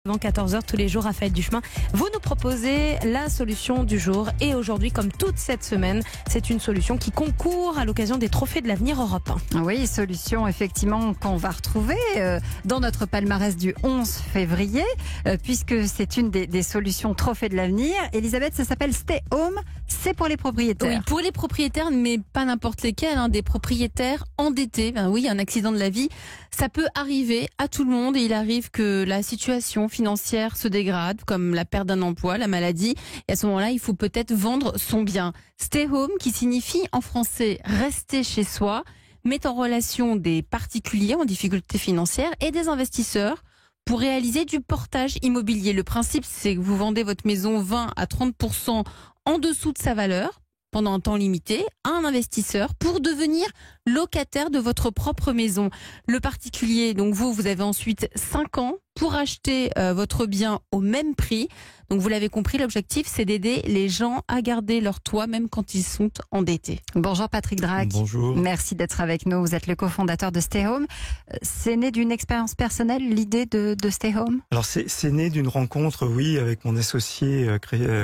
Avant 14h tous les jours, Raphaël Duchemin, vous nous proposez la solution du jour. Et aujourd'hui, comme toute cette semaine, c'est une solution qui concourt à l'occasion des Trophées de l'Avenir Europe 1. Oui, solution effectivement qu'on va retrouver dans notre palmarès du 11 février, puisque c'est une des solutions Trophées de l'Avenir. Elisabeth, ça s'appelle Stay Home, c'est pour les propriétaires. Oui, pour les propriétaires, mais pas n'importe lesquels, des propriétaires endettés. Oui, un accident de la vie, ça peut arriver à tout le monde et il arrive que la situation financière se dégrade, comme la perte d'un emploi, la maladie. Et à ce moment-là, il faut peut-être vendre son bien. Stay home, qui signifie en français rester chez soi, met en relation des particuliers en difficulté financière et des investisseurs pour réaliser du portage immobilier. Le principe, c'est que vous vendez votre maison 20 à 30% en dessous de sa valeur pendant un temps limité à un investisseur pour devenir locataire de votre propre maison. Le particulier, donc vous avez ensuite 5 ans pour acheter votre bien au même prix. Donc vous l'avez compris, l'objectif c'est d'aider les gens à garder leur toit même quand ils sont endettés. Bonjour Patrick Drac. Bonjour. Merci d'être avec nous. Vous êtes le cofondateur de Stay Home. C'est né d'une expérience personnelle, l'idée de Stay Home? Alors c'est né d'une rencontre, oui, avec mon associé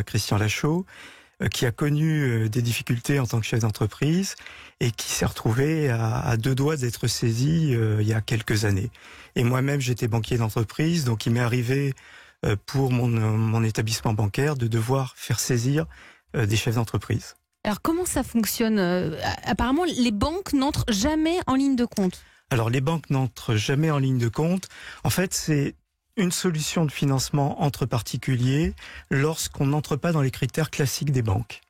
Christian Lachaud, qui a connu des difficultés en tant que chef d'entreprise et qui s'est retrouvé à deux doigts d'être saisi il y a quelques années. Et moi-même, j'étais banquier d'entreprise, donc il m'est arrivé pour mon établissement bancaire de devoir faire saisir des chefs d'entreprise. Alors comment ça fonctionne? Apparemment, les banques n'entrent jamais en ligne de compte. Alors les banques n'entrent jamais en ligne de compte. En fait, c'est une solution de financement entre particuliers lorsqu'on n'entre pas dans les critères classiques des banques.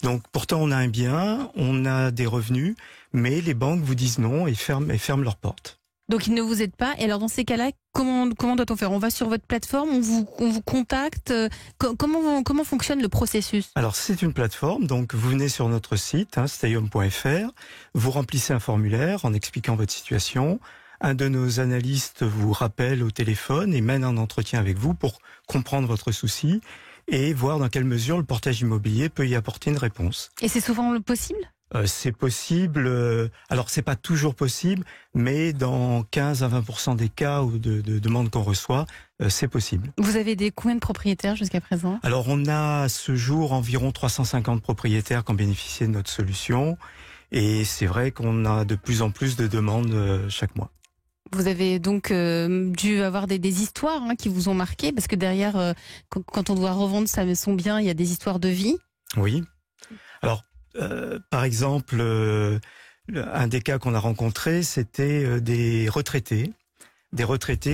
Donc pourtant on a un bien, on a des revenus, mais les banques vous disent non et ferment leurs portes. Donc ils ne vous aident pas. Et alors dans ces cas-là, comment doit-on faire? On va sur votre plateforme, on vous contacte. Comment fonctionne le processus? Alors c'est une plateforme, donc vous venez sur notre site, stayhome.fr, vous remplissez un formulaire en expliquant votre situation. Un de nos analystes vous rappelle au téléphone et mène un entretien avec vous pour comprendre votre souci et voir dans quelle mesure le portage immobilier peut y apporter une réponse. Et c'est souvent possible? C'est possible, alors c'est pas toujours possible, mais dans 15 à 20% des cas ou de demandes qu'on reçoit, c'est possible. Vous avez combien de propriétaires jusqu'à présent? Alors on a à ce jour environ 350 propriétaires qui ont bénéficié de notre solution et c'est vrai qu'on a de plus en plus de demandes chaque mois. Vous avez donc dû avoir des histoires qui vous ont marqué, parce que derrière, quand on doit revendre son bien, il y a des histoires de vie. Oui. Alors, par exemple, un des cas qu'on a rencontré, c'était des retraités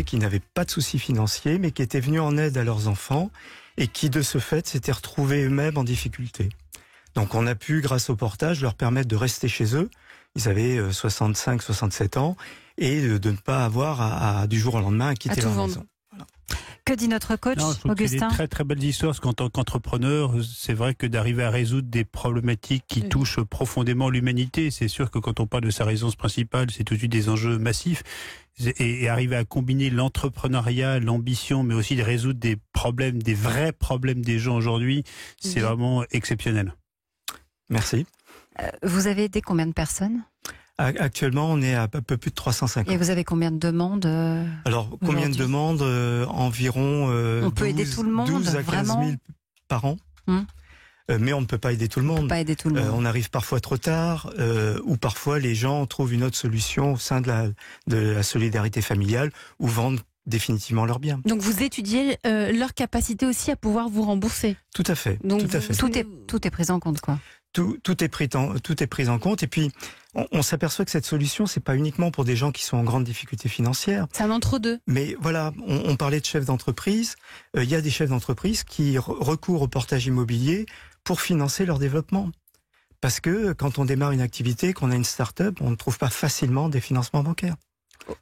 qui n'avaient pas de soucis financiers, mais qui étaient venus en aide à leurs enfants et qui, de ce fait, s'étaient retrouvés eux-mêmes en difficulté. Donc on a pu, grâce au portage, leur permettre de rester chez eux. Ils avaient 65, 67 ans et de ne pas avoir du jour au lendemain à quitter leur maison. Voilà. Que dit notre coach, je trouve Augustin? qu'il y a des très très belles histoires, parce qu'en tant qu'entrepreneur, c'est vrai que d'arriver à résoudre des problématiques qui touchent profondément l'humanité, c'est sûr que quand on parle de sa résidence principale, c'est tout de suite des enjeux massifs. Et arriver à combiner l'entrepreneuriat, l'ambition, mais aussi de résoudre des problèmes, des vrais problèmes des gens aujourd'hui, c'est vraiment exceptionnel. Merci. Vous avez aidé combien de personnes? Actuellement, on est à peu plus de 350. Et vous avez combien de demandes? Alors, combien de demandes? Environ on peut aider tout le monde, 12 à 15 000 par an. Mais on ne peut pas aider tout le monde. On arrive parfois trop tard, ou parfois les gens trouvent une autre solution au sein de la solidarité familiale, ou vendent définitivement leurs biens. Donc vous étudiez leur capacité aussi à pouvoir vous rembourser. Tout à fait. Donc tout à fait. Tout est pris en compte, quoi. Tout est pris en compte. Et puis, on s'aperçoit que cette solution, c'est pas uniquement pour des gens qui sont en grande difficulté financière. C'est un entre-deux. Mais voilà, on parlait de chefs d'entreprise. Il y a des chefs d'entreprise qui recourent au portage immobilier pour financer leur développement. Parce que quand on démarre une activité, qu'on a une start-up, on ne trouve pas facilement des financements bancaires.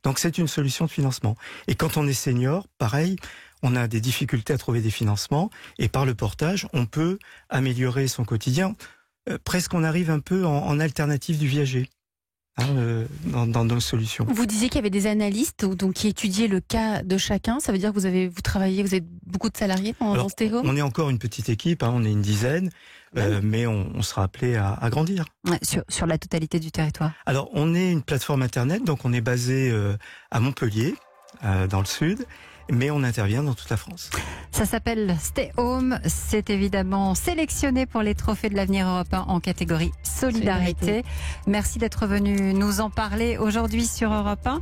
Donc c'est une solution de financement. Et quand on est senior, pareil, on a des difficultés à trouver des financements. Et par le portage, on peut améliorer son quotidien. Presque on arrive un peu en alternative du viager dans nos solutions. Vous disiez qu'il y avait des analystes donc, qui étudiaient le cas de chacun. Ça veut dire que vous avez beaucoup de salariés dans Stay Home? On est encore une petite équipe, on est une dizaine, mais on sera appelé à grandir. Ouais, sur la totalité du territoire. Alors on est une plateforme internet, donc on est basé à Montpellier, dans le sud. mais on intervient dans toute la France. Ça s'appelle Stay Home. C'est évidemment sélectionné pour les Trophées de l'Avenir européen en catégorie Solidarité. Merci d'être venu nous en parler aujourd'hui sur Europe 1.